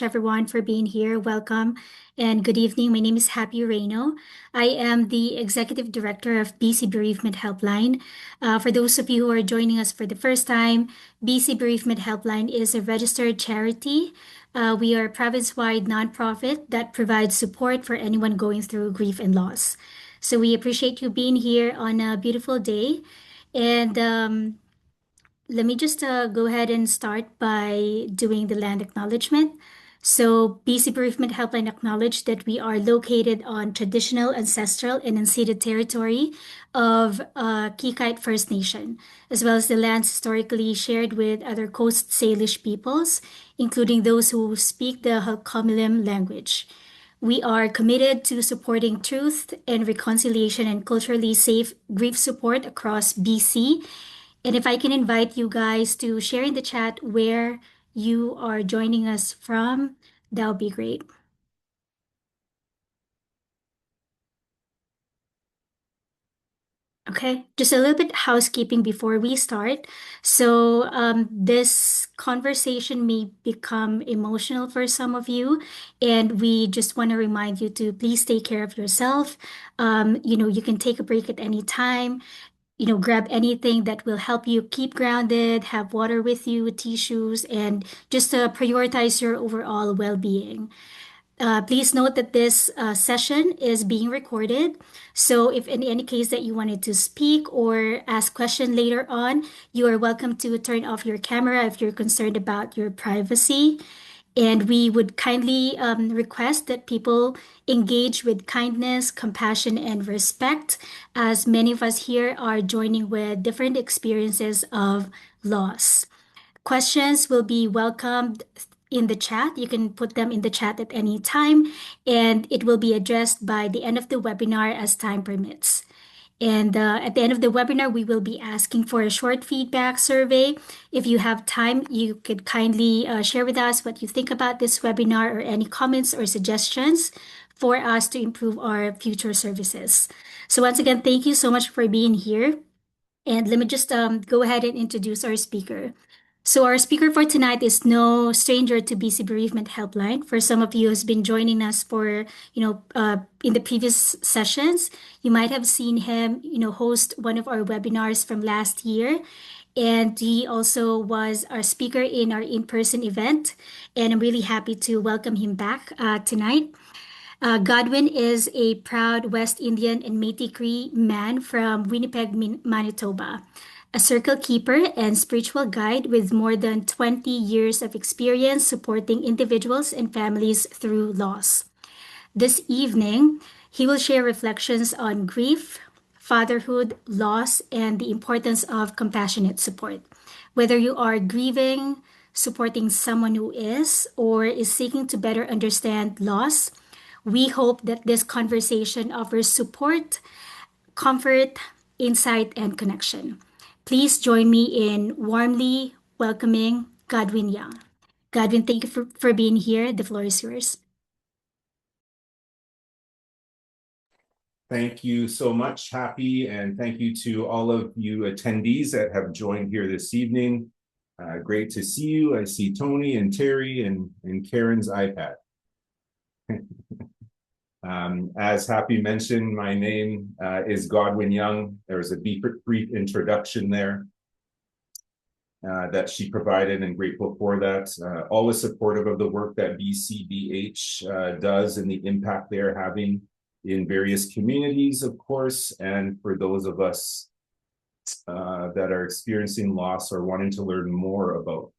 everyone for being here. Welcome and good evening. My name is Happy Reno. I am the Executive Director of BC Bereavement Helpline. For those of you who are joining us for the first time, BC Bereavement Helpline is a registered charity. We are a province-wide nonprofit that provides support for anyone going through grief and loss. So we appreciate you being here on a beautiful day. And let me just go ahead and start by doing the land acknowledgement. So, BC Bereavement Helpline acknowledge that we are located on traditional, ancestral, and unceded territory of Kikite First Nation, as well as the lands historically shared with other Coast Salish peoples, including those who speak the Halkomelem language. We are committed to supporting truth and reconciliation and culturally safe grief support across BC. And if I can invite you guys to share in the chat where you are joining us from, that would be great. Okay, just a little bit housekeeping before we start. So, this conversation may become emotional for some of you, and we just want to remind you to please take care of yourself. You can take a break at any time. Grab anything that will help you keep grounded, have water with you, tissues, and just prioritize your overall well-being. Please note that this session is being recorded. So if in any case that you wanted to speak or ask question later on, you are welcome to turn off your camera if you're concerned about your privacy. And we would kindly request that people engage with kindness, compassion, and respect, as many of us here are joining with different experiences of loss. Questions will be welcomed in the chat. You can put them in the chat at any time, and it will be addressed by the end of the webinar as time permits. And at the end of the webinar, we will be asking for a short feedback survey. If you have time, you could kindly share with us what you think about this webinar or any comments or suggestions for us to improve our future services. So once again, thank you so much for being here. And let me just go ahead and introduce our speaker. So our speaker for tonight is no stranger to BC Bereavement Helpline. For some of you who's been joining us for, in the previous sessions, you might have seen him, host one of our webinars from last year. And he also was our speaker in our in-person event. And I'm really happy to welcome him back tonight. Godwyn is a proud West Indian and Métis Cree man from Winnipeg, Manitoba, a circle keeper and spiritual guide with more than 20 years of experience supporting individuals and families through loss. This evening, he will share reflections on grief, fatherhood, loss, and the importance of compassionate support. Whether you are grieving, supporting someone who is, or is seeking to better understand loss, we hope that this conversation offers support, comfort, insight, and connection. Please join me in warmly welcoming Godwyn Young. Godwyn, thank you for being here. The floor is yours. Thank you so much, Happy, and thank you to all of you attendees that have joined here this evening. Great to see you. I see Tony and Terry and Karen's iPad. As Happy mentioned, my name is Godwyn Young. There's a brief introduction there that she provided, and grateful for that. Always supportive of the work that BCBH does and the impact they're having in various communities, of course, and for those of us that are experiencing loss or wanting to learn more about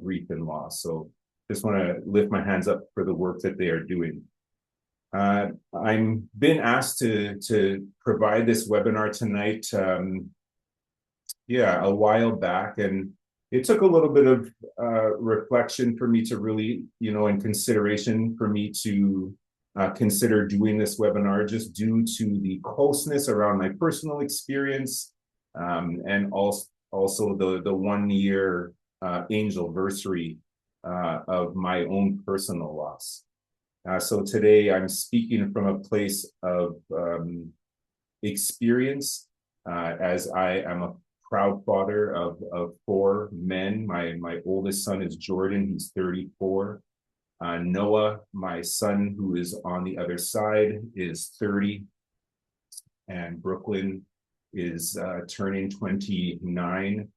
grief and loss. So just want to lift my hands up for the work that they are doing. I'm been asked to provide this webinar tonight, a while back, and it took a little bit of reflection for me to really, and consideration for me to consider doing this webinar, just due to the closeness around my personal experience, and also the 1 year angelversary of my own personal loss. So today I'm speaking from a place of experience, as I am a proud father of four men. My oldest son is Jordan, he's 34. Noah, my son, who is on the other side, is 30. And Brooklyn is turning 29.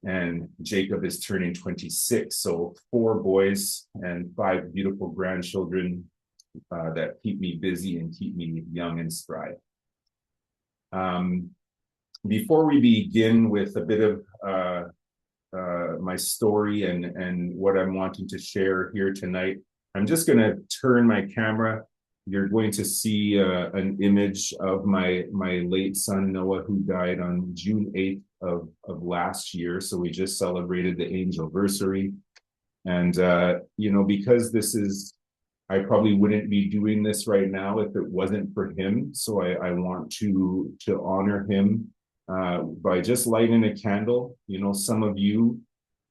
And Jacob is turning 26. So four boys and five beautiful grandchildren that keep me busy and keep me young and spry. Before we begin with a bit of my story and what I'm wanting to share here tonight, I'm just going to turn my camera. You're going to see an image of my late son, Noah, who died on June 8th of last year. So we just celebrated the angelversary. And, because this is, I probably wouldn't be doing this right now if it wasn't for him. So I want to honor him by just lighting a candle. Some of you,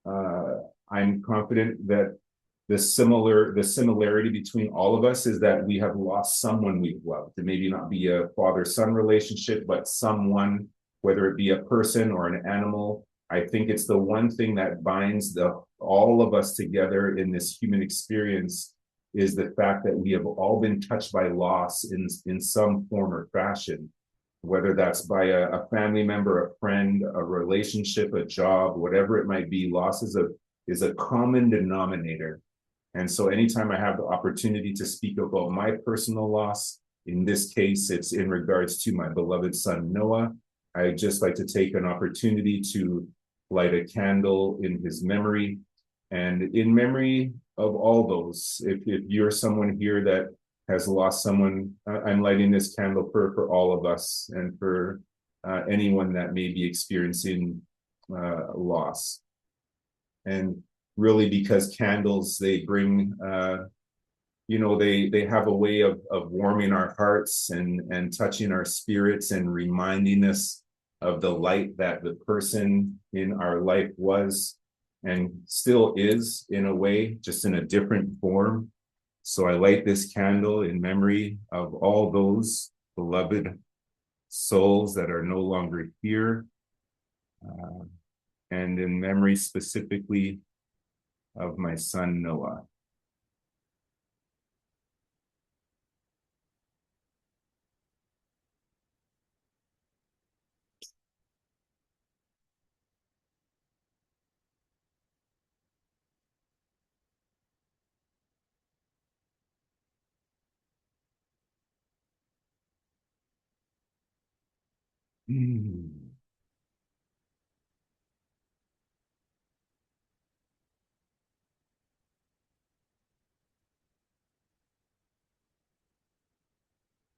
I'm confident that the similarity between all of us is that we have lost someone we've loved. It maybe not be a father-son relationship, but someone, whether it be a person or an animal. I think it's the one thing that binds all of us together in this human experience is the fact that we have all been touched by loss in some form or fashion, whether that's by a family member, a friend, a relationship, a job, whatever it might be. Loss is a common denominator. And so anytime I have the opportunity to speak about my personal loss, in this case, it's in regards to my beloved son, Noah, I'd just like to take an opportunity to light a candle in his memory and in memory of all those. If you're someone here that has lost someone, I'm lighting this candle for all of us and for anyone that may be experiencing loss. And really, because candles, they bring, they have a way of warming our hearts and touching our spirits and reminding us of the light that the person in our life was and still is, in a way, just in a different form. So I light this candle in memory of all those beloved souls that are no longer here, and in memory specifically of my son, Noah.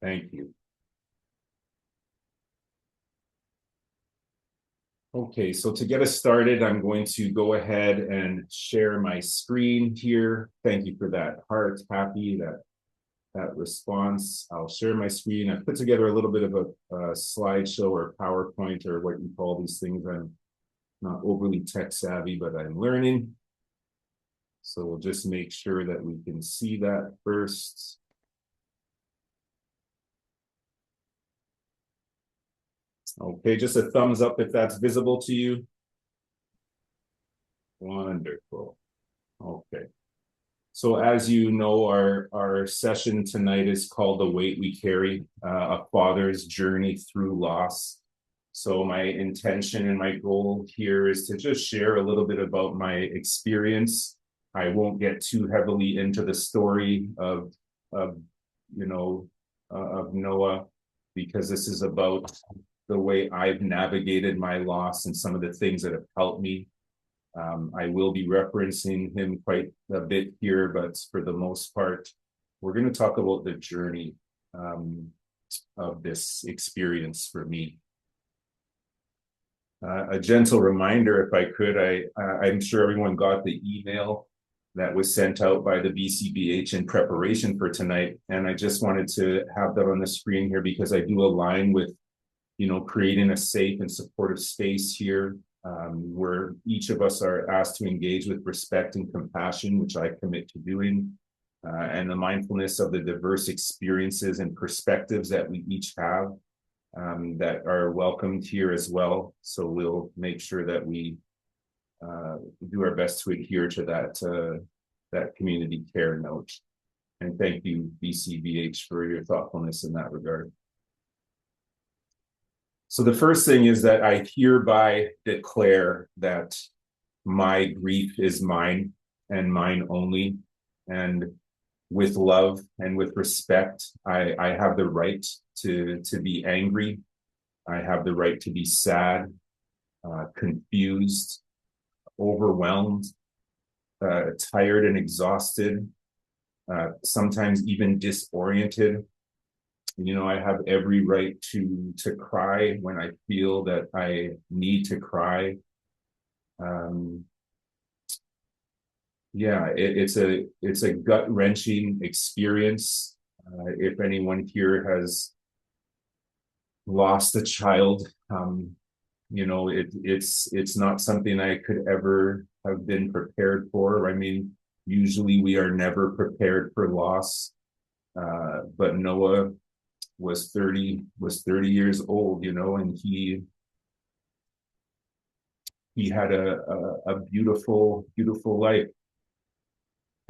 Thank you. Okay, so to get us started, I'm going to go ahead and share my screen here. Thank you for that heart, happy, that response. I'll share my screen. I've put together a little bit of a slideshow or PowerPoint or what you call these things. I'm not overly tech savvy, but I'm learning. So we'll just make sure that we can see that first. Okay, just a thumbs up if that's visible to you. Wonderful. Okay. So as you know, our session tonight is called The Weight We Carry, a father's journey through loss. So my intention and my goal here is to just share a little bit about my experience. I won't get too heavily into the story of Noah, because this is about the way I've navigated my loss and some of the things that have helped me. I will be referencing him quite a bit here, but for the most part, we're going to talk about the journey of this experience for me. A gentle reminder, if I could, I'm sure everyone got the email that was sent out by the BCBH in preparation for tonight. And I just wanted to have that on the screen here because I do align with, creating a safe and supportive space here, where each of us are asked to engage with respect and compassion, which I commit to doing, and the mindfulness of the diverse experiences and perspectives that we each have. that are welcomed here as well. So we'll make sure that we do our best to adhere to that community care note. And thank you, BCBH, for your thoughtfulness in that regard. So the first thing is that I hereby declare that my grief is mine and mine only. And with love and with respect, I have the right to be angry. I have the right to be sad, confused, overwhelmed, tired and exhausted, sometimes even disoriented. You know, I have every right to cry when I feel that I need to cry. Yeah, it's a gut-wrenching experience. If anyone here has lost a child, you know, it's not something I could ever have been prepared for. I mean, usually we are never prepared for loss. But Noah was 30 years old, you know, and he had a beautiful life.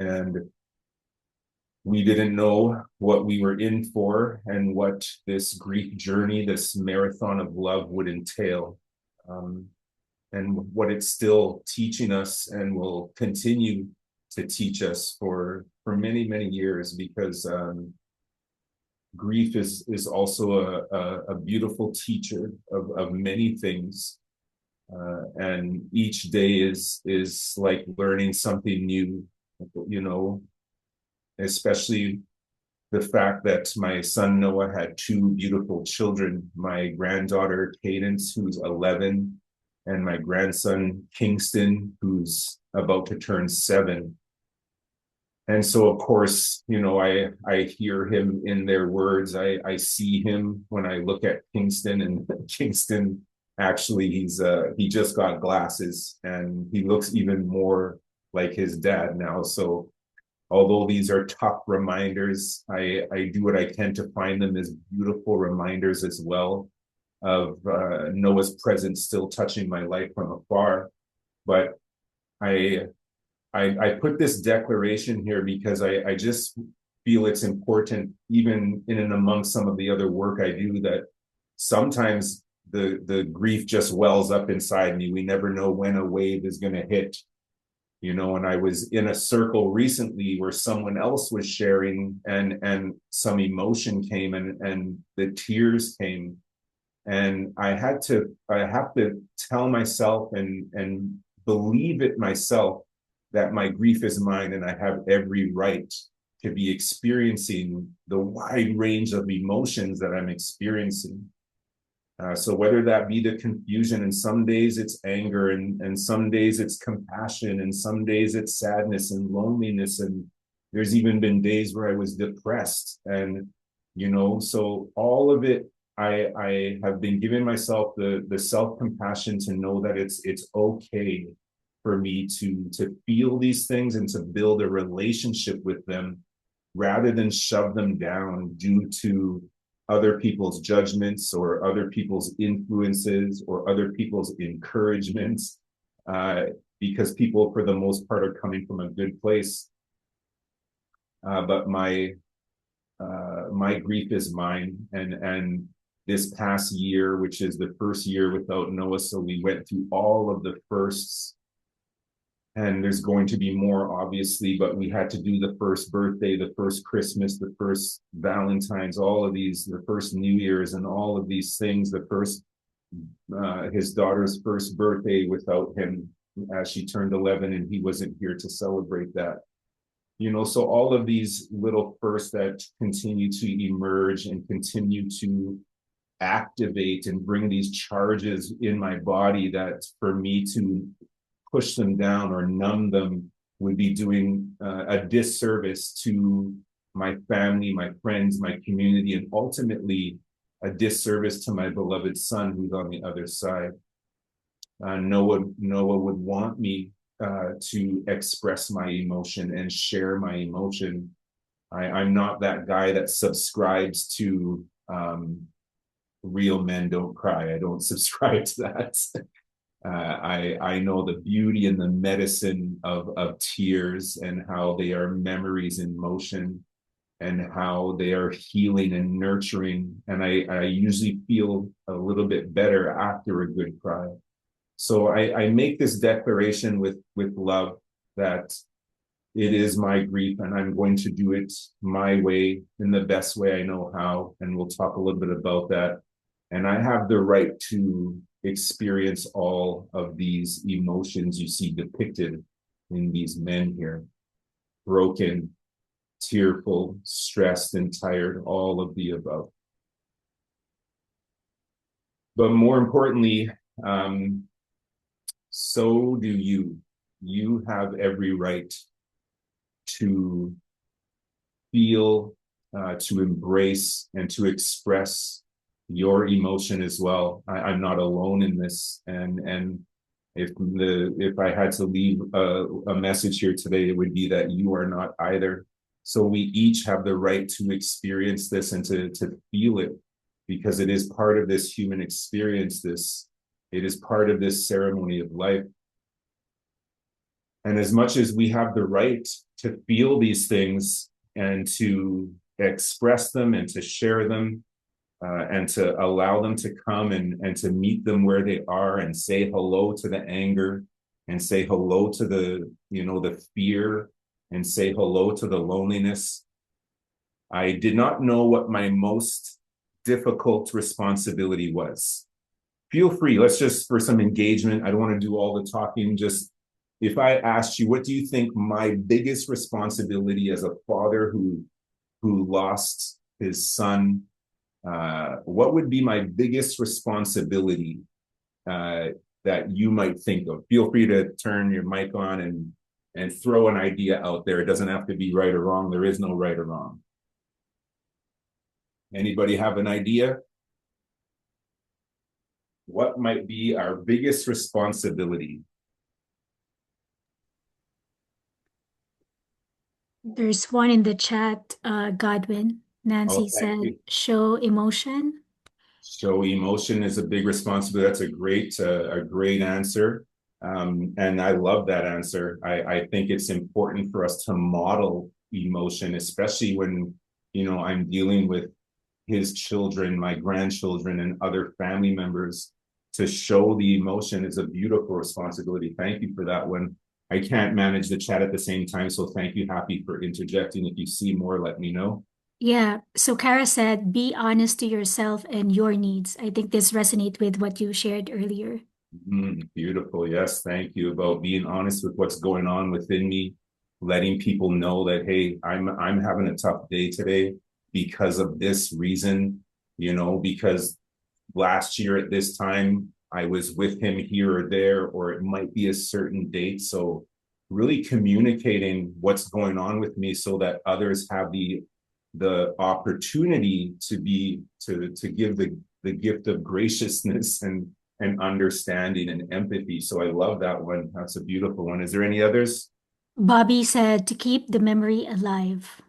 And we didn't know what we were in for and what this grief journey, this marathon of love would entail. And what it's still teaching us and will continue to teach us for many, many years, because grief is also a beautiful teacher of many things. And each day is like learning something new, you know, especially the fact that my son Noah had two beautiful children, my granddaughter Cadence, who's 11, and my grandson Kingston, who's about to turn 7. And so, of course, you know, I hear him in their words. I see him when I look at Kingston, and Kingston actually he just got glasses and he looks even more like his dad now. So although these are tough reminders, I do what I can to find them as beautiful reminders as well of Noah's presence still touching my life from afar. But I put this declaration here because I just feel it's important, even in and among some of the other work I do, that sometimes the grief just wells up inside me. We never know when a wave is going to hit, you know. And I was in a circle recently where someone else was sharing, and some emotion came, and the tears came, and I have to tell myself and believe it myself that my grief is mine and I have every right to be experiencing the wide range of emotions that I'm experiencing. So whether that be the confusion, and some days it's anger, and some days it's compassion, and some days it's sadness and loneliness, and there's even been days where I was depressed, and you know, so all of it, I have been giving myself the self-compassion to know that it's okay for me to feel these things and to build a relationship with them rather than shove them down due to other people's judgments or other people's influences or other people's encouragements, because people, for the most part, are coming from a good place. But my grief is mine, and this past year, which is the first year without Noah, so we went through all of the firsts, and there's going to be more, obviously, but we had to do the first birthday, the first Christmas, the first Valentine's, all of these, the first New Year's, and all of these things, the first, his daughter's first birthday without him as she turned 11, and he wasn't here to celebrate that. You know, so all of these little firsts that continue to emerge and continue to activate and bring these charges in my body, that for me to push them down or numb them would be doing a disservice to my family, my friends, my community, and ultimately a disservice to my beloved son who's on the other side. Noah would want me to express my emotion and share my emotion. I'm not that guy that subscribes to real men don't cry. I don't subscribe to that. I know the beauty and the medicine of tears and how they are memories in motion and how they are healing and nurturing. And I usually feel a little bit better after a good cry. So I make this declaration with love that it is my grief and I'm going to do it my way in the best way I know how. And we'll talk a little bit about that. And I have the right to experience all of these emotions you see depicted in these men here: broken, tearful, stressed, and tired, all of the above. But more importantly, so do you. You have every right to feel, to embrace, and to express your emotion as well. I'm not alone in this, and if I had to leave a message here today, it would be that you are not either. So we each have the right to experience this and to feel it, because it is part of this human experience. It is part of this ceremony of life. And as much as we have the right to feel these things and to express them and to share them, and to allow them to come and to meet them where they are and say hello to the anger and say hello to the fear and say hello to the loneliness. I did not know what my most difficult responsibility was. Feel free, let's just, for some engagement, I don't want to do all the talking, just if I asked you, what do you think my biggest responsibility as a father who lost his son, what would be my biggest responsibility that you might think of? Feel free to turn your mic on and throw an idea out there. It doesn't have to be right or wrong. There is no right or wrong. Anybody have an idea? What might be our biggest responsibility? There's one in the chat, Godwin. Oh, Nancy thank said, you. show emotion. So emotion is a big responsibility. That's a great answer. And I love that answer. I think it's important for us to model emotion, especially when, I'm dealing with his children, my grandchildren, and other family members. To show the emotion is a beautiful responsibility. Thank you for that one. I can't manage the chat at the same time, so thank you, Happy, for interjecting. If you see more, let me know. Yeah. So Kara said, be honest to yourself and your needs. I think this resonates with what you shared earlier. Beautiful. Yes, thank you. About being honest with what's going on within me, letting people know that, hey, I'm having a tough day today because of this reason, because last year at this time I was with him here or there, or it might be a certain date. So really communicating what's going on with me so that others have the opportunity to give the gift of graciousness and understanding and empathy. So I love that one. That's a beautiful one. Is there any others? Bobby said to keep the memory alive.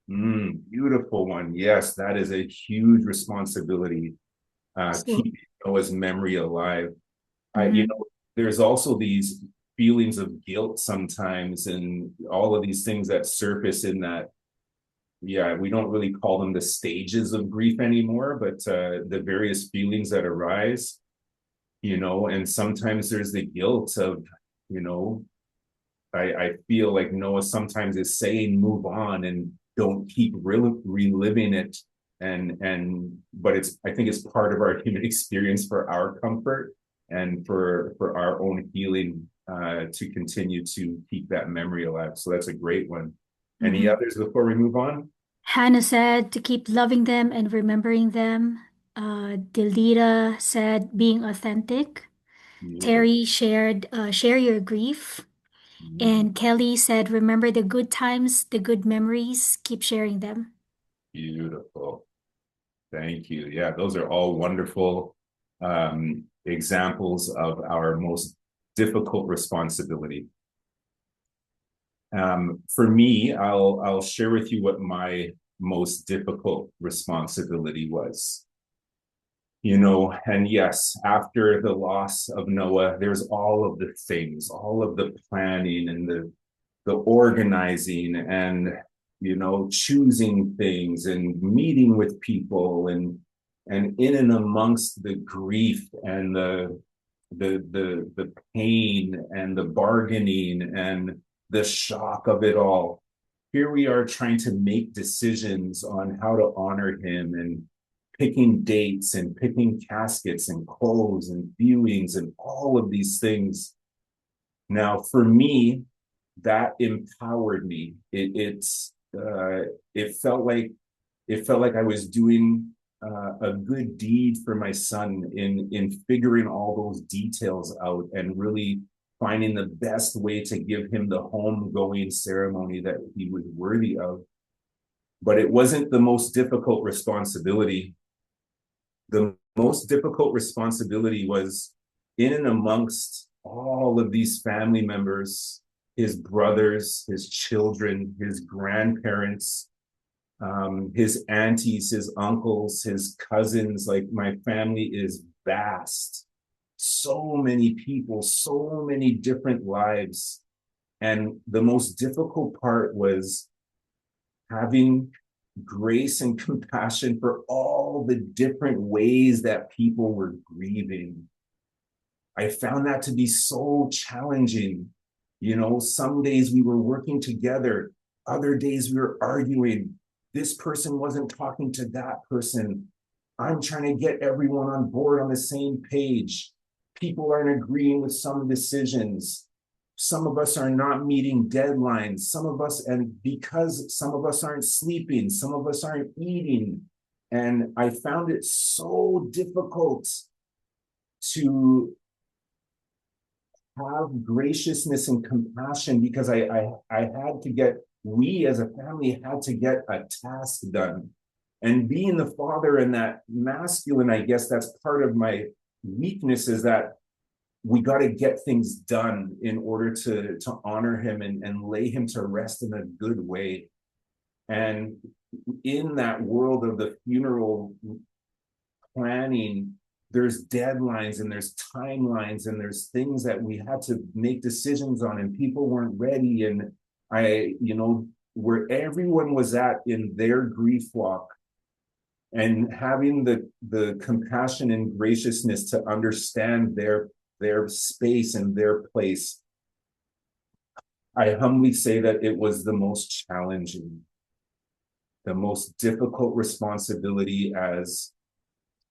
Beautiful one. Yes, that is a huge responsibility. So, Keep Noah's memory alive. mhm. There's also these feelings of guilt sometimes, and all of these things that surface in that. Yeah, we don't really call them the stages of grief anymore, but the various feelings that arise, and sometimes there's the guilt of, you know, I feel like Noah sometimes is saying move on and don't keep reliving it. But I think it's part of our human experience for our comfort and for our own healing, to continue to keep that memory alive. So that's a great one. Any Mhm. others before we move on? Hannah said to keep loving them and remembering them. Delita said being authentic. Beautiful. Terry shared share your grief. And Kelly said remember the good times, the good memories, keep sharing them. Beautiful. Thank you. Yeah, those are all wonderful examples of our most difficult responsibility. For me, I'll share with you what my most difficult responsibility was. And yes, after the loss of Noah, there's all of the things, all of the planning and the organizing and choosing things and meeting with people and in and amongst the grief and the pain and the bargaining and the shock of it all. Here we are trying to make decisions on how to honor him and picking dates and picking caskets and clothes and viewings and all of these things. Now, for me, that empowered me. It felt like I was doing a good deed for my son in figuring all those details out and really finding the best way to give him the homegoing ceremony that he was worthy of. But it wasn't the most difficult responsibility. The most difficult responsibility was in and amongst all of these family members, his brothers, his children, his grandparents, his aunties, his uncles, his cousins. Like, my family is vast. So many people, so many different lives. And the most difficult part was having grace and compassion for all the different ways that people were grieving. I found that to be so challenging. Some days we were working together, other days we were arguing. This person wasn't talking to that person. I'm trying to get everyone on board on the same page. People aren't agreeing with some decisions. Some of us are not meeting deadlines. Some of us, and because some of us aren't sleeping, some of us aren't eating. And I found it so difficult to have graciousness and compassion because we as a family had to get a task done. And being the father and that masculine, I guess that's part of my weakness, is that we got to get things done in order to honor him and lay him to rest in a good way. And in that world of the funeral planning, there's deadlines and there's timelines and there's things that we had to make decisions on, and people weren't ready. And where everyone was at in their grief walk, and having the compassion and graciousness to understand their space and their place, I humbly say that it was the most challenging, the most difficult responsibility as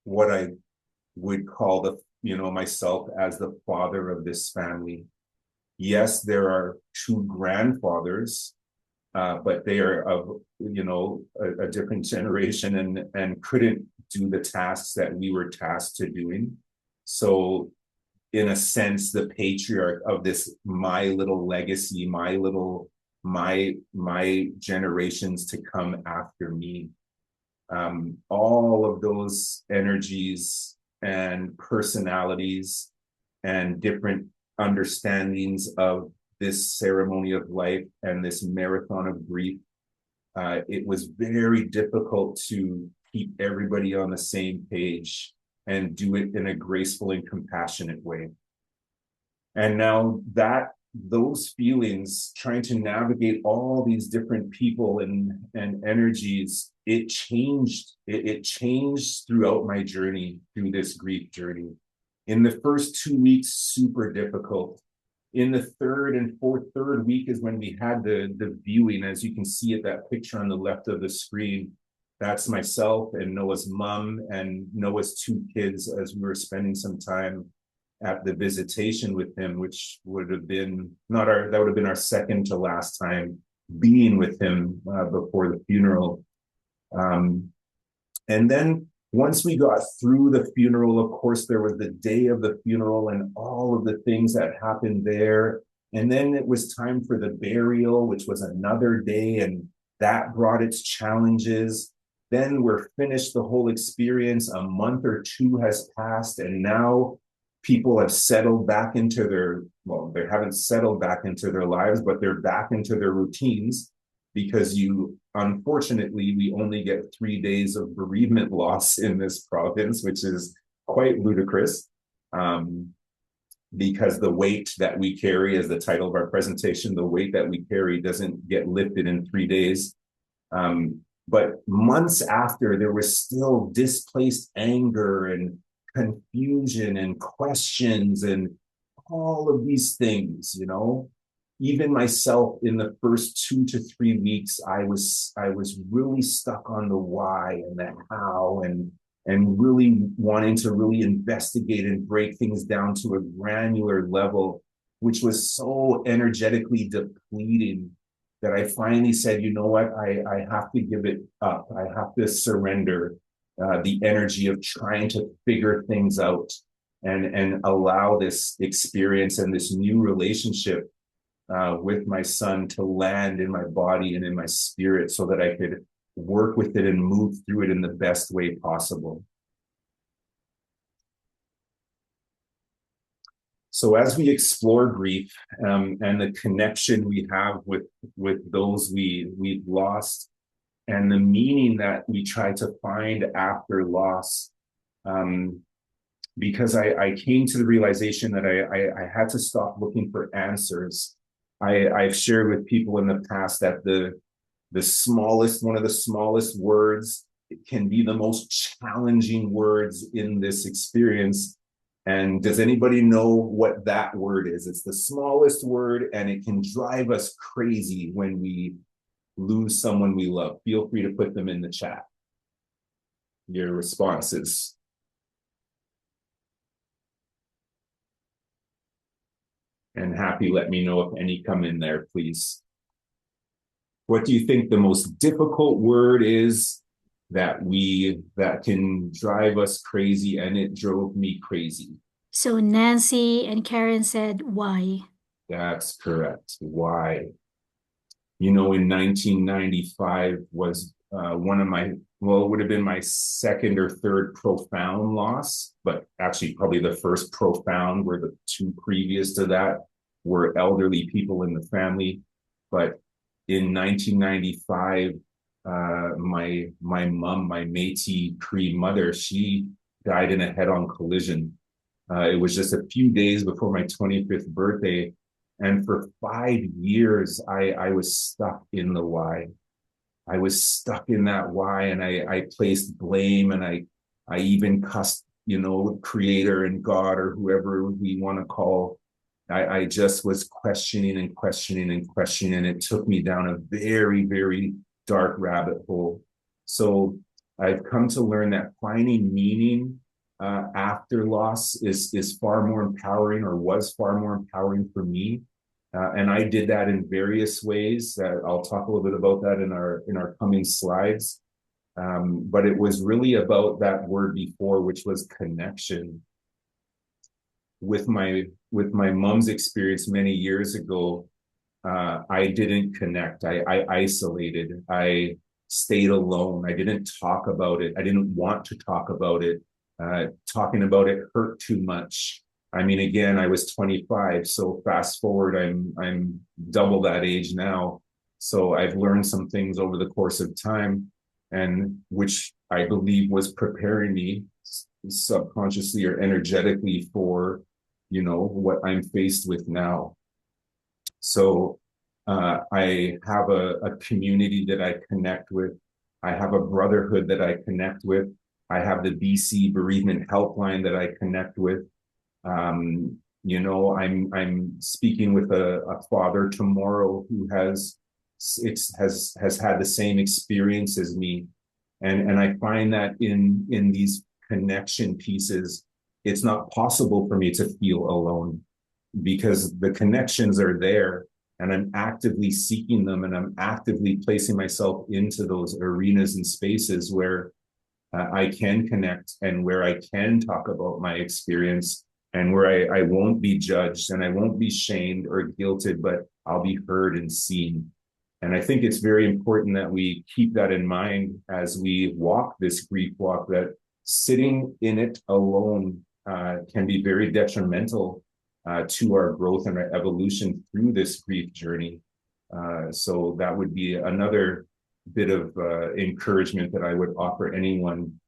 what I would call myself as the father of this family. Yes, there are two grandfathers, but they are of a different generation and couldn't do the tasks that we were tasked to doing. So in a sense, the patriarch of this, my little legacy, my generations to come after me, all of those energies and personalities and different understandings of this ceremony of life and this marathon of grief, it was very difficult to keep everybody on the same page and do it in a graceful and compassionate way. And now those feelings, trying to navigate all these different people and energies, it changed. It changed throughout my journey, through this grief journey. In the first 2 weeks, super difficult. In the third week is when we had the viewing. As you can see at that picture on the left of the screen, that's myself and Noah's mom and Noah's two kids, as we were spending some time at the visitation with him, which would have been our second to last time being with him before the funeral. And then once we got through the funeral, of course, there was the day of the funeral and all of the things that happened there. And then it was time for the burial, which was another day, and that brought its challenges. Then we're finished the whole experience. A month or two has passed, and now people have settled back into they haven't settled back into their lives, but they're back into their routines, because unfortunately, we only get 3 days of bereavement loss in this province, which is quite ludicrous. Because the weight that we carry, as the title of our presentation, the weight that we carry doesn't get lifted in 3 days. But months after, there was still displaced anger and confusion and questions and all of these things, you know. Even myself, in the first 2 to 3 weeks, I was really stuck on the why and the how, and really wanting to really investigate and break things down to a granular level, which was so energetically depleting that I finally said, you know what, I have to give it up. I have to surrender the energy of trying to figure things out, and allow this experience and this new relationship with my son to land in my body and in my spirit, so that I could work with it and move through it in the best way possible. So as we explore grief, and the connection we have with those we've lost, and the meaning that we try to find after loss, because I came to the realization that I had to stop looking for answers. I've shared with people in the past that one of the smallest words can be the most challenging words in this experience. And does anybody know what that word is? It's the smallest word, and it can drive us crazy when we lose someone we love. Feel free to put them in the chat, your responses. And Happy, let me know if any come in there, please. What do you think the most difficult word is that can drive us crazy? And it drove me crazy. So Nancy and Karen said, why? That's correct. Why? You know, in 1995 was one of my, well, it would have been my second or third profound loss, but actually probably the first profound, where the two previous to that were elderly people in the family. But in 1995, my mom, my Métis Cree mother, she died in a head-on collision. It was just a few days before my 25th birthday. And for 5 years, I was stuck in the why. I was stuck in that why, and I placed blame, and I even cussed, you know, Creator and God, or whoever we want to call. I just was questioning and questioning and questioning, and it took me down a very, very dark rabbit hole. So I've come to learn that finding meaning after loss is far more empowering, or was far more empowering for me. And I did that in various ways. I'll talk a little bit about that in our coming slides. But it was really about that word before, which was connection. With my mom's experience many years ago, I didn't connect. I isolated. I stayed alone. I didn't talk about it. I didn't want to talk about it. Talking about it hurt too much. I mean, again, I was 25, so fast forward, I'm double that age now. So I've learned some things over the course of time, and which I believe was preparing me subconsciously or energetically for, you know, what I'm faced with now. So I have a community that I connect with. I have a brotherhood that I connect with. I have the BC Bereavement Helpline that I connect with. You know, I'm speaking with a father tomorrow who has had the same experience as me, and I find that in these connection pieces, it's not possible for me to feel alone, because the connections are there, and I'm actively seeking them, and I'm actively placing myself into those arenas and spaces where I can connect, and where I can talk about my experience, and where I won't be judged, and I won't be shamed or guilted, but I'll be heard and seen. And I think it's very important that we keep that in mind as we walk this grief walk, that sitting in it alone can be very detrimental to our growth and our evolution through this grief journey. So that would be another bit of encouragement that I would offer anyone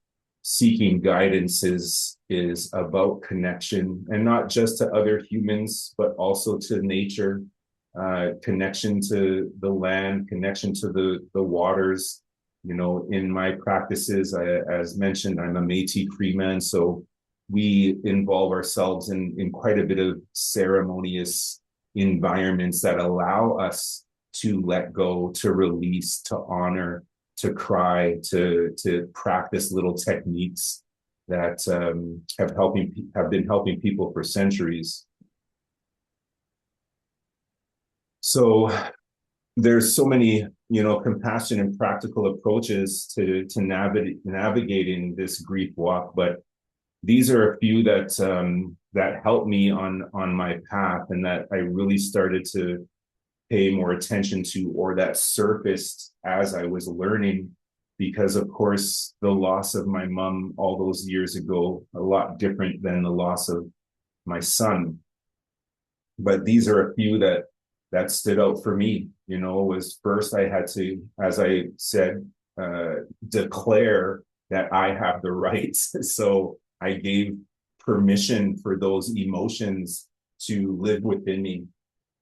seeking guidance is about connection, and not just to other humans, but also to nature, connection to the land, connection to the waters. You know, in my practices, as mentioned, I'm a Métis Cree man, so we involve ourselves in quite a bit of ceremonious environments that allow us to let go, to release, to honor, to cry, to practice little techniques that have been helping people for centuries. So there's so many, you know, compassion and practical approaches to navigating this grief walk, but these are a few that helped me on my path, and that I really started to pay more attention to, or that surfaced as I was learning, because of course the loss of my mom all those years ago, a lot different than the loss of my son. But these are a few that stood out for me. You know, was first I had to, as I said, declare that I have the rights. So I gave permission for those emotions to live within me.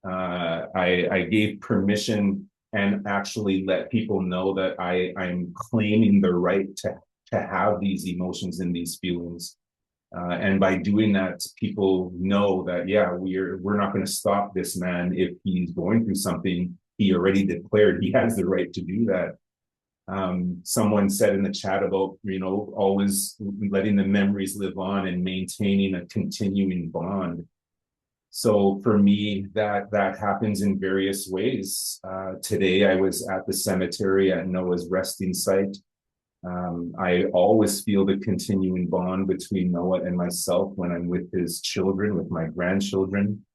I gave permission and actually let people know that I'm claiming the right to have these emotions and these feelings. And by doing that, people know that, yeah, we're not going to stop this man if he's going through something. He already declared he has the right to do that. Someone said in the chat about, you know, always letting the memories live on and maintaining a continuing bond. So for me, that happens in various ways. Today, I was at the cemetery at Noah's resting site. I always feel the continuing bond between Noah and myself when I'm with his children, with my grandchildren.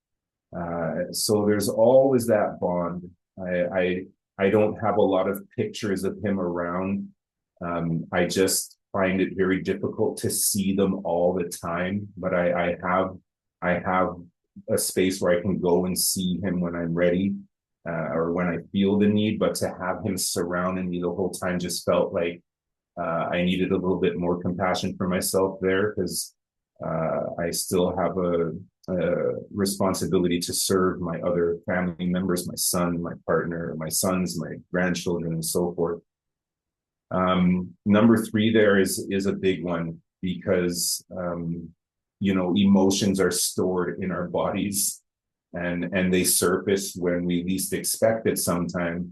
So there's always that bond. I don't have a lot of pictures of him around. I just find it very difficult to see them all the time. But I have a space where I can go and see him when I'm ready, or when I feel the need. But to have him surrounding me the whole time just felt like I needed a little bit more compassion for myself there, because I still have a responsibility to serve my other family members, my son, my partner, my sons, my grandchildren, and so forth. Number three there is a big one, because you know, emotions are stored in our bodies, and they surface when we least expect it sometimes.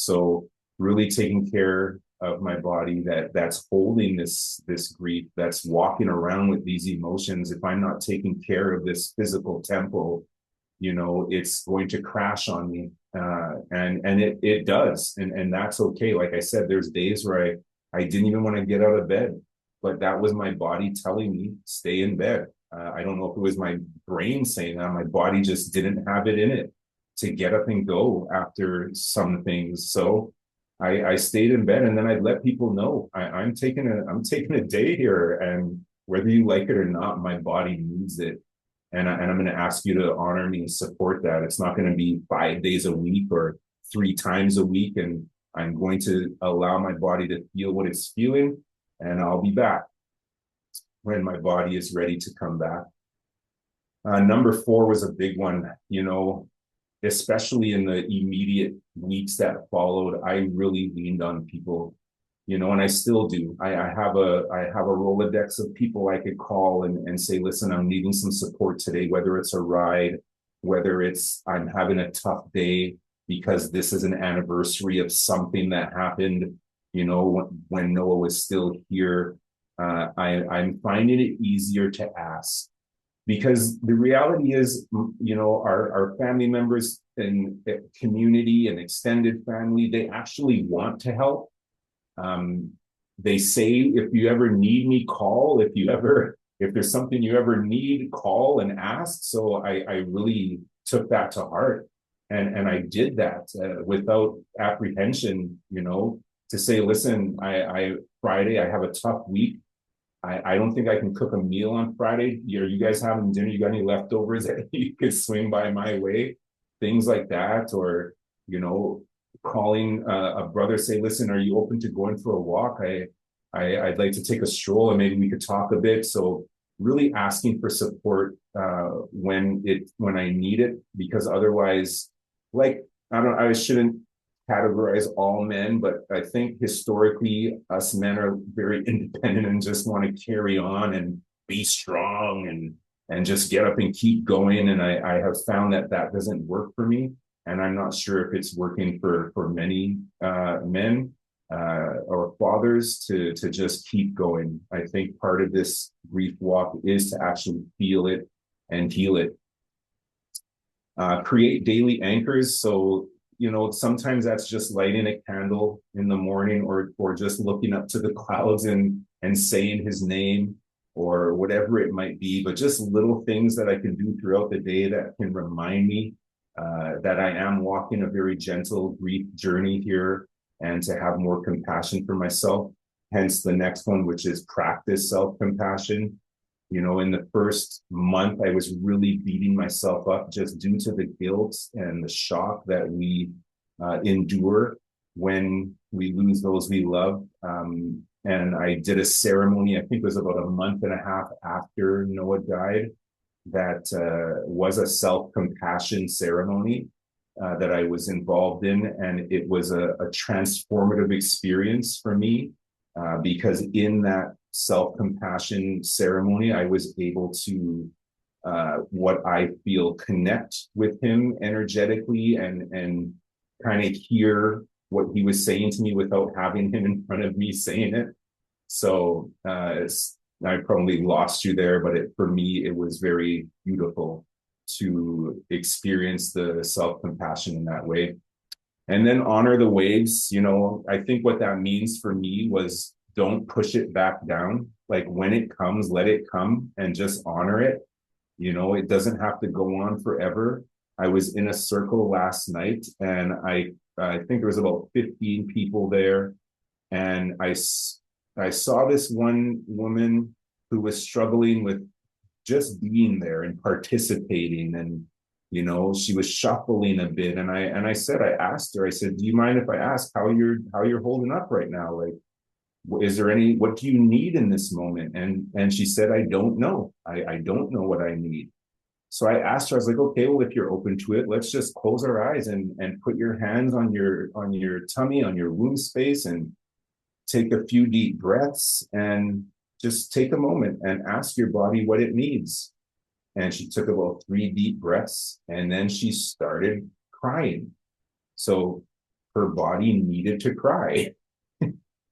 So really taking care of my body that's holding this grief, that's walking around with these emotions. If I'm not taking care of this physical temple, you know, it's going to crash on me. And it does. And that's okay. Like I said, there's days where I didn't even want to get out of bed, but that was my body telling me, stay in bed. I don't know if it was my brain saying that. My body just didn't have it in it to get up and go after some things. So I stayed in bed, and then I'd let people know I'm taking a day here, and whether you like it or not, my body needs it. And I'm going to ask you to honor me and support that. It's not going to be 5 days a week or 3 times a week. And I'm going to allow my body to feel what it's feeling, and I'll be back when my body is ready to come back. Number 4 was a big one, you know, especially in the immediate weeks that followed. I really leaned on people, you know, and I still do. I have a Rolodex of people I could call and say, listen, I'm needing some support today, whether it's a ride, whether it's I'm having a tough day because this is an anniversary of something that happened, you know, when Noah was still here. I'm finding it easier to ask, because the reality is, you know, our family members and community and extended family, they actually want to help. They say, if you ever need me, call. If there's something you ever need, call and ask. So I really took that to heart, and I did that without apprehension, you know, to say, listen, I Friday I have a tough week. I don't think I can cook a meal on Friday. Are you guys having dinner? You got any leftovers that you could swing by my way? Things like that. Or, you know, calling a brother, say, listen, are you open to going for a walk? I'd like to take a stroll and maybe we could talk a bit. So really asking for support when I need it, because otherwise, like I shouldn't categorize all men, but I think historically us men are very independent and just want to carry on and be strong and just get up and keep going. And I have found that that doesn't work for me, and I'm not sure if it's working for many men or fathers to just keep going. I think part of this grief walk is to actually feel it and heal it. Create daily anchors. So, sometimes that's just lighting a candle in the morning, or just looking up to the clouds and saying his name, or whatever it might be, but just little things that I can do throughout the day that can remind me that I am walking a very gentle grief journey here, and to have more compassion for myself. Hence the next one, which is practice self-compassion. In the first month, I was really beating myself up just due to the guilt and the shock that we endure when we lose those we love. And I did a ceremony, I think it was about a month and a half after Noah died, that was a self-compassion ceremony that I was involved in. And it was a transformative experience for me because in that self-compassion ceremony, I was able to what I feel connect with him energetically and kind of hear what he was saying to me without having him in front of me saying it. So I probably lost you there, but for me, it was very beautiful to experience the self-compassion in that way. And then honor the waves. I think what that means for me was don't push it back down. Like when it comes, let it come and just honor it. It doesn't have to go on forever. I was in a circle last night, and I think there was about 15 people there. And I saw this one woman who was struggling with just being there and participating, and she was shuffling a bit. And I asked her, I said, do you mind if I ask how you're holding up right now? Like, is there what do you need in this moment? And she said, I don't know. I don't know what I need. So I asked her, I was like, okay, well, if you're open to it, let's just close our eyes and put your hands on your tummy, on your womb space, and take a few deep breaths, and just take a moment and ask your body what it needs. And she took about 3 deep breaths, and then she started crying. So her body needed to cry.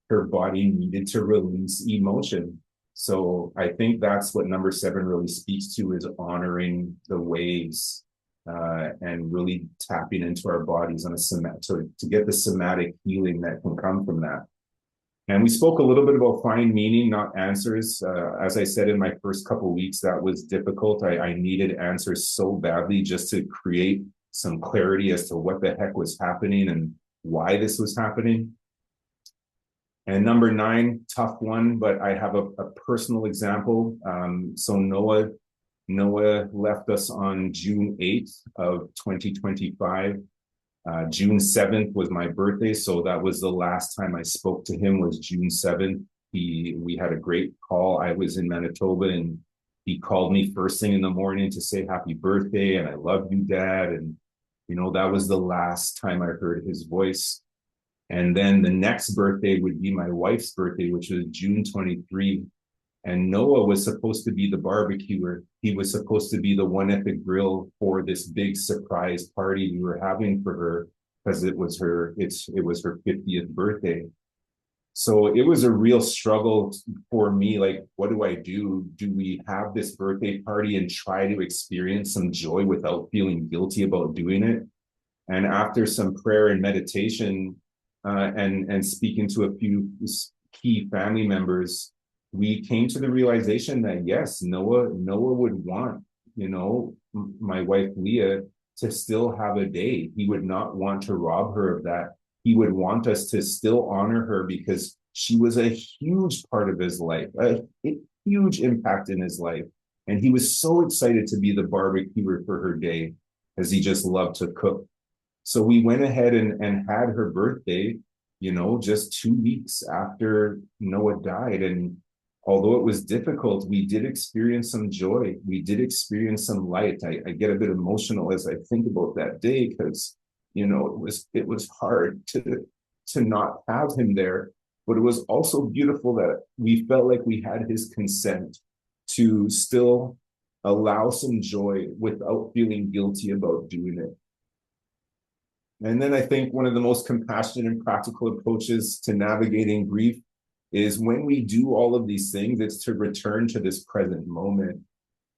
Her body needed to release emotion. So I think that's what number 7 really speaks to, is honoring the waves and really tapping into our bodies on to get the somatic healing that can come from that. And we spoke a little bit about finding meaning, not answers. As I said, in my first couple of weeks, that was difficult. I needed answers so badly just to create some clarity as to what the heck was happening and why this was happening. And number 9, tough one, but I have a personal example. So Noah left us on June 8th of 2025. June 7th was my birthday, so that was the last time I spoke to him, was June 7th. We had a great call. I was in Manitoba, and he called me first thing in the morning to say happy birthday and I love you, Dad. And that was the last time I heard his voice. And then the next birthday would be my wife's birthday, which was June 23. And Noah was supposed to be the barbecuer. He was supposed to be the one at the grill for this big surprise party we were having for her, because it was her 50th birthday. So it was a real struggle for me. Like, what do I do? Do we have this birthday party and try to experience some joy without feeling guilty about doing it? And after some prayer and meditation, and speaking to a few key family members, we came to the realization that yes, Noah would want, my wife Leah to still have a day. He would not want to rob her of that. He would want us to still honor her, because she was a huge part of his life, a huge impact in his life. And he was so excited to be the barbecuer for her day, as he just loved to cook. So we went ahead and had her birthday. just 2 weeks after Noah died. And although it was difficult, we did experience some joy. We did experience some light. I get a bit emotional as I think about that day because, it was hard to not have him there. But it was also beautiful that we felt like we had his consent to still allow some joy without feeling guilty about doing it. And then I think one of the most compassionate and practical approaches to navigating grief is when we do all of these things, it's to return to this present moment.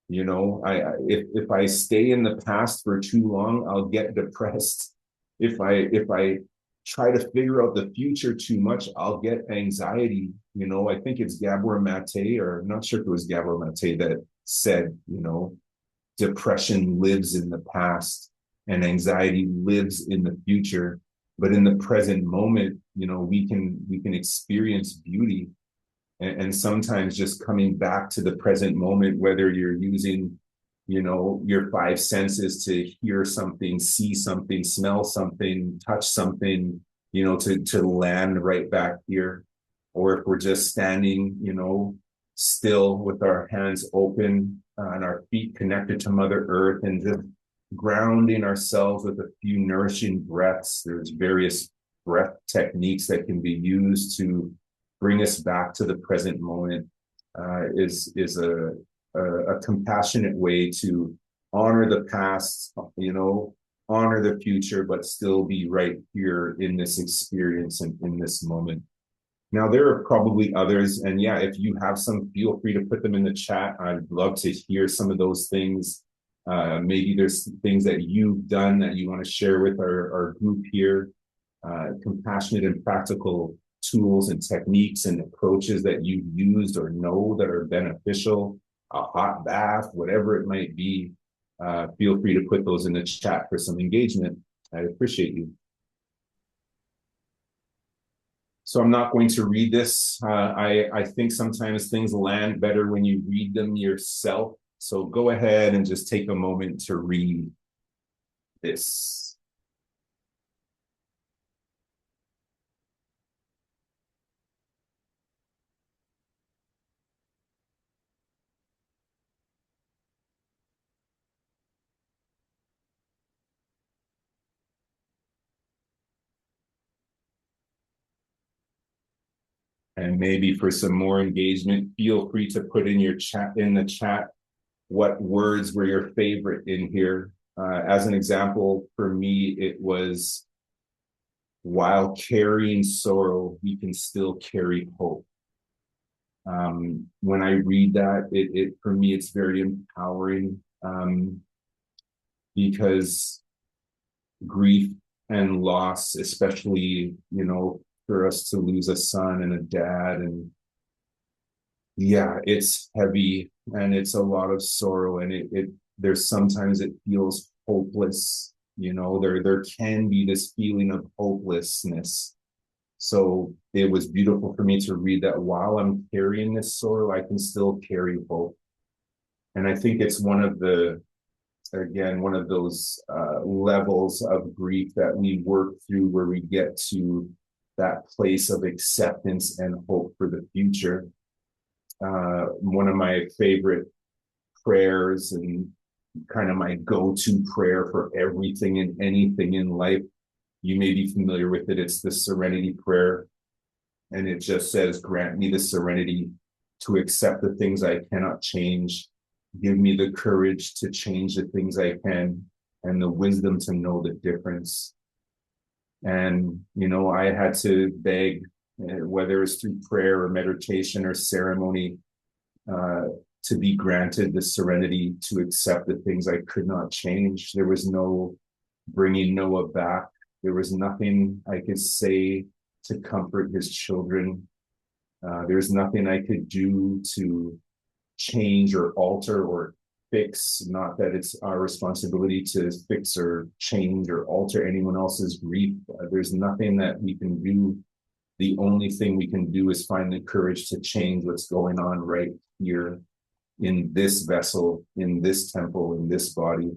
If I stay in the past for too long, I'll get depressed. If I try to figure out the future too much, I'll get anxiety. I think it's Gabor Mate, or I'm not sure if it was Gabor Mate that said, depression lives in the past and anxiety lives in the future. But in the present moment, we can experience beauty. And sometimes just coming back to the present moment, whether you're using, your five senses to hear something, see something, smell something, touch something, to land right back here. Or if we're just standing, still with our hands open and our feet connected to Mother Earth and just grounding ourselves with a few nourishing breaths. There's various breath techniques that can be used to bring us back to the present moment. Is a compassionate way to honor the past, honor the future, but still be right here in this experience and in this moment. Now, there are probably others, and yeah, if you have some, feel free to put them in the chat. I'd love to hear some of those things. Maybe there's things that you've done that you want to share with our group here. Compassionate and practical tools and techniques and approaches that you've used or know that are beneficial, a hot bath, whatever it might be. Feel free to put those in the chat for some engagement. I appreciate you. So I'm not going to read this. I think sometimes things land better when you read them yourself. So go ahead and just take a moment to read this. And maybe for some more engagement, feel free to put in the chat what words were your favorite in here. As an example, for me, it was, while carrying sorrow, we can still carry hope. When I read that, it for me, it's very empowering, because grief and loss, especially, for us to lose a son and a dad, and yeah, it's heavy and it's a lot of sorrow, and there's sometimes it feels hopeless. There can be this feeling of hopelessness. So it was beautiful for me to read that while I'm carrying this sorrow, I can still carry hope. And I think it's one of those levels of grief that we work through, where we get to that place of acceptance and hope for the future. One of my favorite prayers and kind of my go-to prayer for everything and anything in life, you may be familiar with it. It's the Serenity Prayer. And it just says, grant me the serenity to accept the things I cannot change. Give me the courage to change the things I can, and the wisdom to know the difference. And, I had to beg, whether it's through prayer or meditation or ceremony, to be granted the serenity to accept the things I could not change. There was no bringing Noah back. There was nothing I could say to comfort his children. There's nothing I could do to change or alter or fix. Not that it's our responsibility to fix or change or alter anyone else's grief. There's nothing that we can do. The only thing we can do is find the courage to change what's going on right here in this vessel, in this temple, in this body,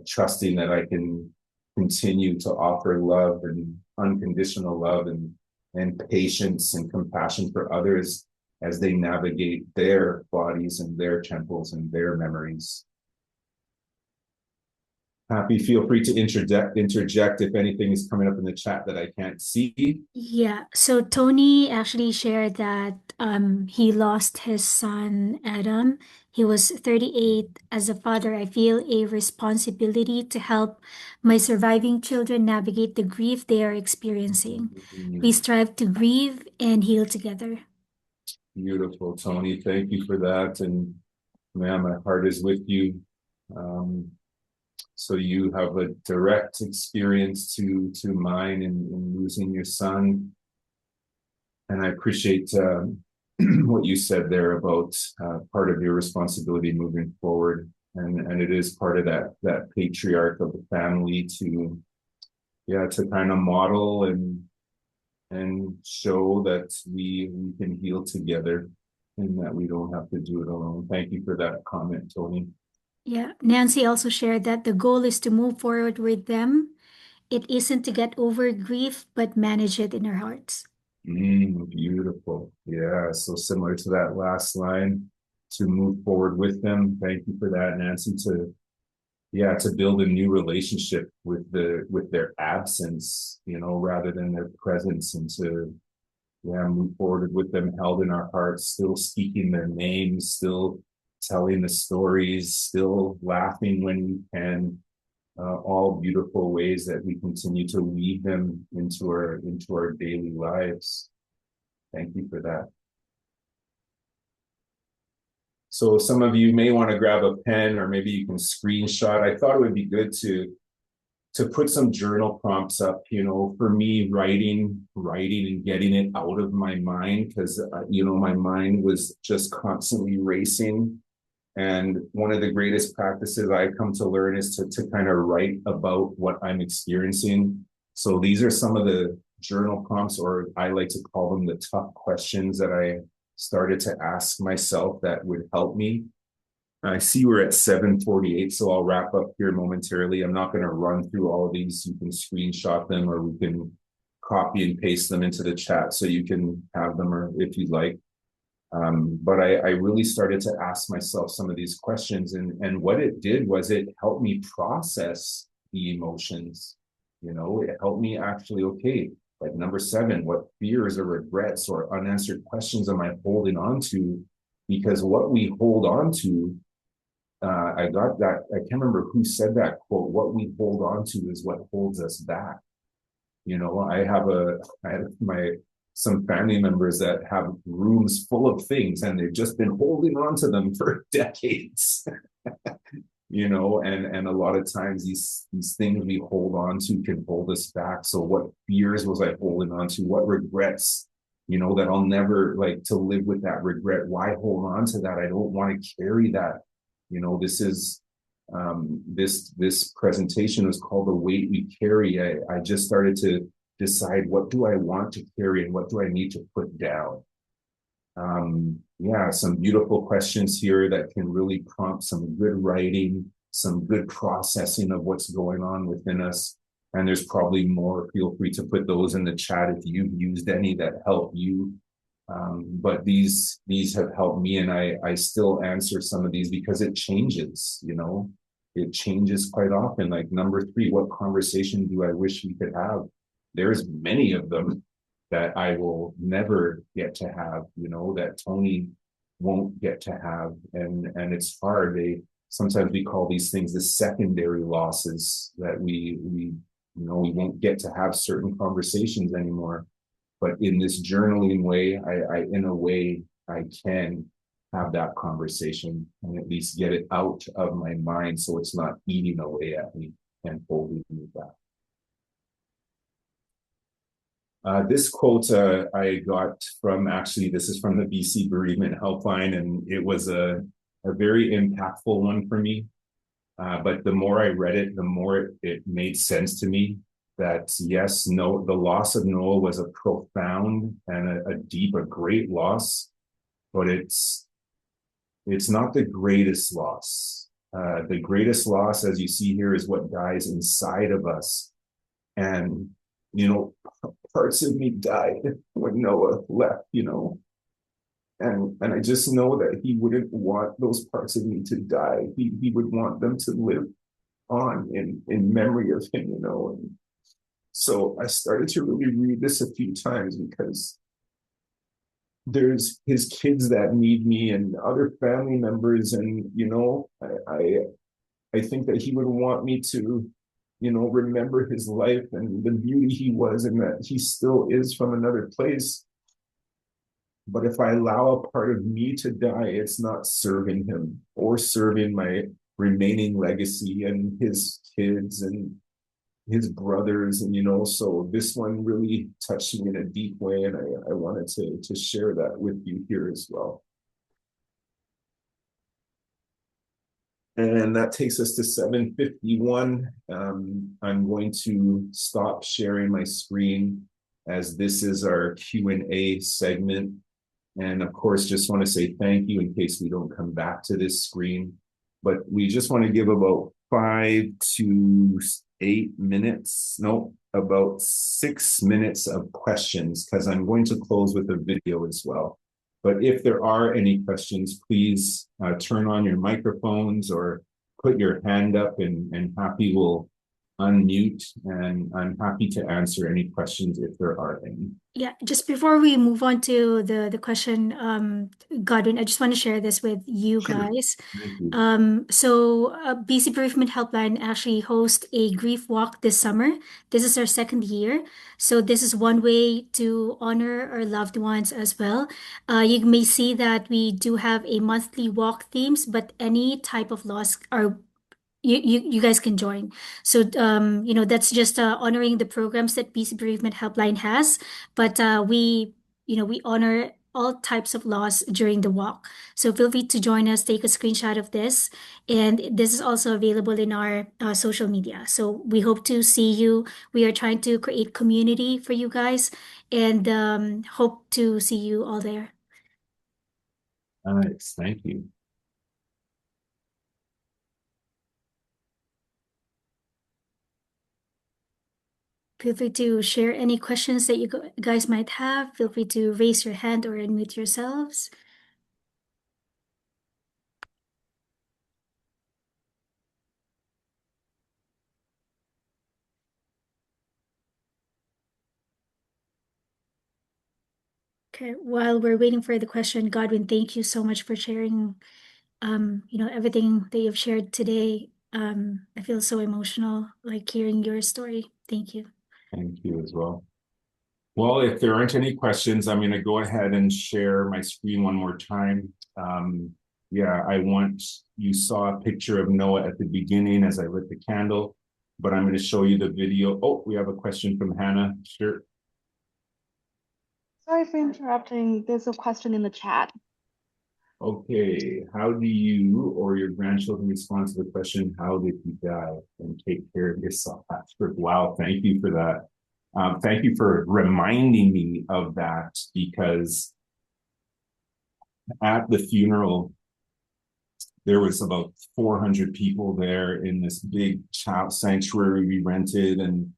trusting that I can continue to offer love and unconditional love and patience and compassion for others as they navigate their bodies and their temples and their memories. Happy, feel free to interject if anything is coming up in the chat that I can't see. Yeah, so Tony actually shared that he lost his son Adam. He was 38. As a father, I feel a responsibility to help my surviving children navigate the grief they are experiencing. We strive to grieve and heal together. Beautiful, Tony. Thank you for that. And man, my heart is with you. So you have a direct experience to mine in losing your son. And I appreciate what you said there about part of your responsibility moving forward. And it is part of that patriarch of the family to kind of model and show that we can heal together and that we don't have to do it alone. Thank you for that comment, Tony. Yeah, Nancy also shared that the goal is to move forward with them. It isn't to get over grief, but manage it in our hearts. Beautiful. Yeah, so similar to that last line, to move forward with them. Thank you for that, Nancy, to build a new relationship with their absence, rather than their presence, and to move forward with them held in our hearts, still speaking their names, still telling the stories, still laughing when we can. All beautiful ways that we continue to weave them into our daily lives. Thank you for that. So some of you may want to grab a pen, or maybe you can screenshot. I thought it would be good to put some journal prompts up, for me, writing and getting it out of my mind, because my mind was just constantly racing. And one of the greatest practices I've come to learn is to kind of write about what I'm experiencing. So these are some of the journal prompts, or I like to call them the tough questions that I started to ask myself that would help me. I see we're at 7:48, so I'll wrap up here momentarily. I'm not going to run through all of these. You can screenshot them, or we can copy and paste them into the chat so you can have them, or if you'd like. But I really started to ask myself some of these questions, and what it did was it helped me process the emotions. It helped me actually, okay, like number 7, what fears or regrets or unanswered questions am I holding on to? Because what we hold on to, I got that, I can't remember who said that quote, what we hold on to is what holds us back. I have some family members that have rooms full of things, and they've just been holding on to them for decades. And a lot of times these things we hold on to can hold us back. So what fears was I holding on to? What regrets, that I'll never, like, to live with that regret. Why hold on to that? I don't want to carry that. This is this presentation is called The Weight We Carry. I just started to decide, what do I want to carry and what do I need to put down? Some beautiful questions here that can really prompt some good writing, some good processing of what's going on within us. And there's probably more. Feel free to put those in the chat if you've used any that help you. But these have helped me, and I still answer some of these because it changes, it changes quite often. Like number 3, what conversation do I wish we could have? There's many of them that I will never get to have, that Tony won't get to have. And it's hard. Sometimes we call these things the secondary losses, that we won't get to have certain conversations anymore. But in this journaling way, in a way, I can have that conversation and at least get it out of my mind, so it's not eating away at me and holding me back. This quote I got from, actually, this is from the BC Bereavement Helpline, and it was a very impactful one for me. But the more I read it, the more it made sense to me that, yes, the loss of Noah was a profound and a great loss, but it's not the greatest loss. The greatest loss, as you see here, is what dies inside of us. And you know, parts of me died when Noah left, and I just know that he wouldn't want those parts of me to die. He would want them to live on in memory of him. And so I started to really read this a few times because there's his kids that need me and other family members, and I think that he would want me to, remember his life and the beauty he was, and that he still is from another place. But if I allow a part of me to die, it's not serving him or serving my remaining legacy and his kids and his brothers. And so this one really touched me in a deep way, and I wanted to share that with you here as well. And that takes us to 7:51. I'm going to stop sharing my screen, as this is our Q&A segment. And of course, just want to say thank you in case we don't come back to this screen. But we just want to give about 5 to 8 minutes, no, about 6 minutes of questions, because I'm going to close with a video as well. But if there are any questions, please turn on your microphones or put your hand up, and Happy will unmute, and I'm happy to answer any questions if there are any. Yeah, just before we move on to the question, Godwin, I just want to share this with you Sure. guys. Thank you. BC Bereavement Helpline actually host a grief walk this summer. This is our second year. So this is one way to honor our loved ones as well. You may see that we do have a monthly walk themes, but any type of loss are you guys can join. So that's just honoring the programs that Peace Bereavement Helpline has, but we honor all types of loss during the walk. So feel free to join us, take a screenshot of this, and this is also available in our social media. So we hope to see you. We are trying to create community for you guys, and hope to see you all there. Nice, thank you. Feel free to share any questions that you guys might have. Feel free to raise your hand or unmute yourselves. Okay, while we're waiting for the question, Godwin, thank you so much for sharing, everything that you've shared today. I feel so emotional, like hearing your story. Thank you. Thank you as well. Well, if there aren't any questions, I'm going to go ahead and share my screen one more time. You saw a picture of Noah at the beginning as I lit the candle, but I'm going to show you the video. Oh, we have a question from Hannah. Sure. Sorry for interrupting. There's a question in the chat. Okay, how do you or your grandchildren respond to the question, how did you die? And take care of yourself after. Wow, thank you for that. Thank you for reminding me of that, because at the funeral, there was about 400 people there in this big child sanctuary we rented, and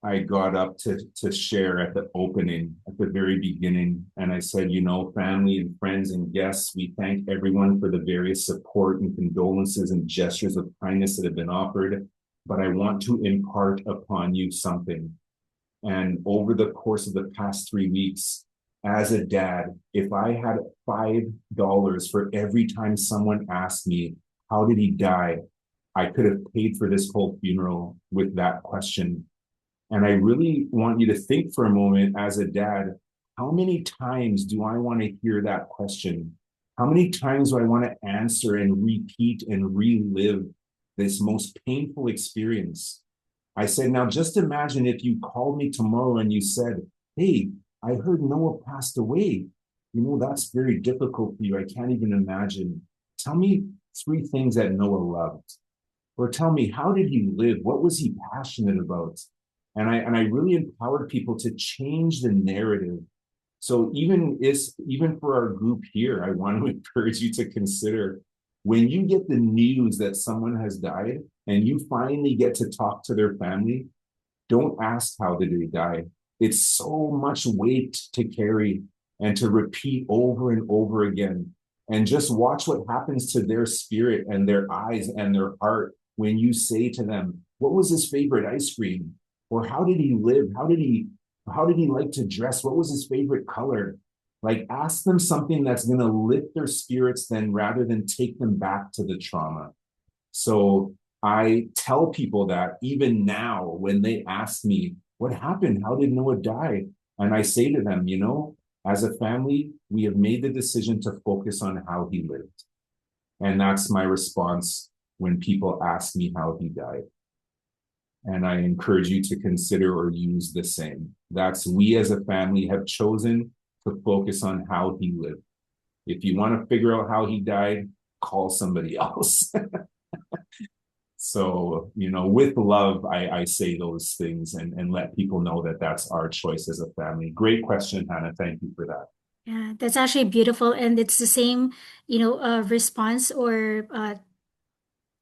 I got up to share at the opening, at the very beginning, and I said, family and friends and guests, we thank everyone for the various support and condolences and gestures of kindness that have been offered, but I want to impart upon you something. And over the course of the past 3 weeks, as a dad, if I had $5 for every time someone asked me, how did he die? I could have paid for this whole funeral with that question. And I really want you to think for a moment as a dad, how many times do I want to hear that question? How many times do I want to answer and repeat and relive this most painful experience? I said, now just imagine if you called me tomorrow and you said, hey, I heard Noah passed away. That's very difficult for you. I can't even imagine. Tell me 3 things that Noah loved. Or tell me, how did he live? What was he passionate about? And I really empowered people to change the narrative. So even for our group here, I want to encourage you to consider, when you get the news that someone has died and you finally get to talk to their family, Don't ask how did they die. It's so much weight to carry and to repeat over and over again. And just watch what happens to their spirit and their eyes and their heart when you say to them, what was his favorite ice cream? Or how did he live? How did he like to dress? What was his favorite color? Like, ask them something that's going to lift their spirits then rather than take them back to the trauma. So I tell people that even now when they ask me, what happened? How did Noah die? And I say to them, as a family, we have made the decision to focus on how he lived. And that's my response when people ask me how he died. And I encourage you to consider or use the same. That's we as a family have chosen to focus on how he lived. If you want to figure out how he died, call somebody else. So, with love, I say those things and let people know that that's our choice as a family. Great question, Hannah. Thank you for that. Yeah, that's actually beautiful. And it's the same, response or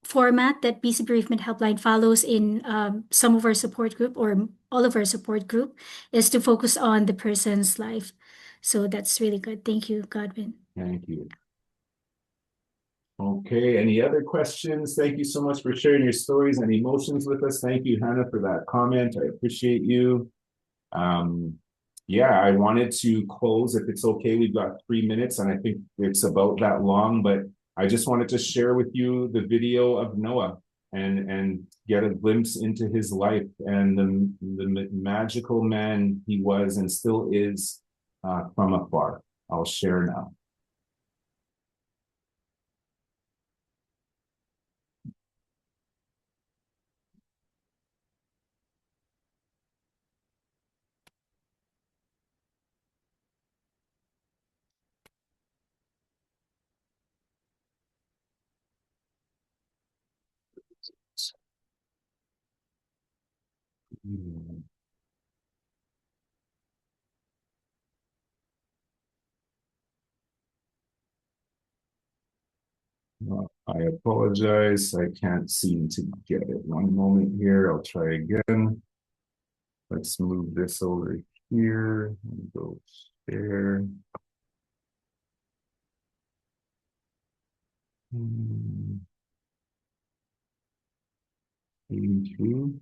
format that BC Bereavement Helpline follows in some of our support group or all of our support group is to focus on the person's life. So that's really good. Thank you, Godwyn. Thank you. Okay, any other questions? Thank you so much for sharing your stories and emotions with us. Thank you, Hannah, for that comment. I appreciate you. Yeah, I wanted to close, if it's okay. We've got 3 minutes, and I think it's about that long, but I just wanted to share with you the video of Noah and get a glimpse into his life and the magical man he was and still is from afar. I'll share now. I apologize. I can't seem to get it. One moment here. I'll try again. Let's move this over here and go there. Into.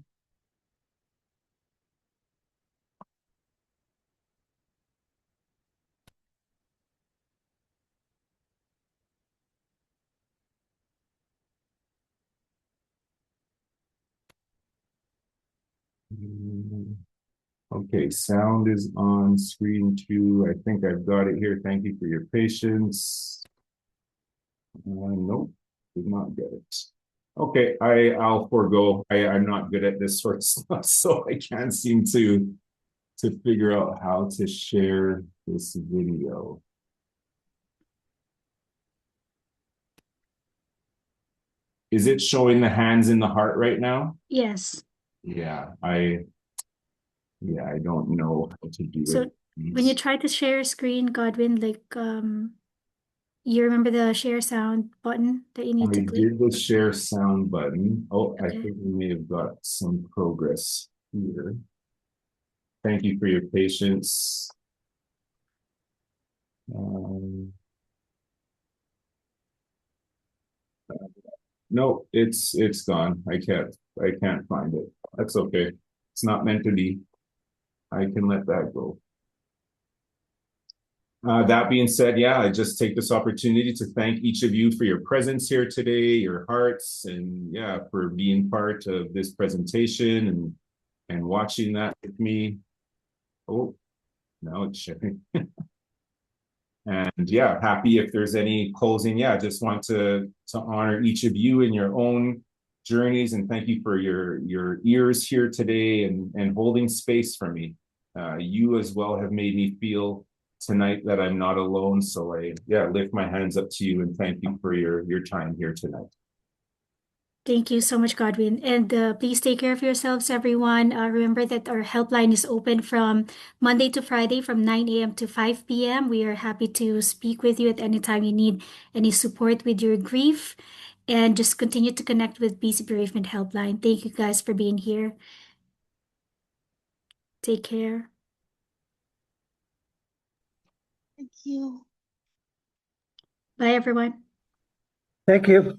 Okay, sound is on screen 2. I think I've got it here. Thank you for your patience. Nope, did not get it. Okay, I'll forego. I'm not good at this sort of stuff, so I can't seem to figure out how to share this video. Is it showing the hands in the heart right now? Yes. Yeah, I don't know how to do So it. when you try to share screen, Godwyn, you remember the share sound button that you need I to click? did the share sound button. Oh, I Okay. think we may have got some progress here. Thank you for your patience. No, it's gone. I can't find it. That's okay. It's not meant to be. I can let that go. That being said, yeah, I just take this opportunity to thank each of you for your presence here today, your hearts, and yeah, for being part of this presentation and watching that with me. Oh, now it's sharing. And yeah, happy if there's any closing. Yeah, just want to honor each of you in your own journeys and thank you for your ears here today and holding space for me. You as well have made me feel tonight that I'm not alone. So I lift my hands up to you and thank you for your time here tonight. Thank you so much, Godwyn. And please take care of yourselves, everyone. Remember that our helpline is open from Monday to Friday from 9 a.m. to 5 p.m. We are happy to speak with you at any time you need any support with your grief. And just continue to connect with BC Bereavement Helpline. Thank you guys for being here. Take care. Thank you. Bye, everyone. Thank you.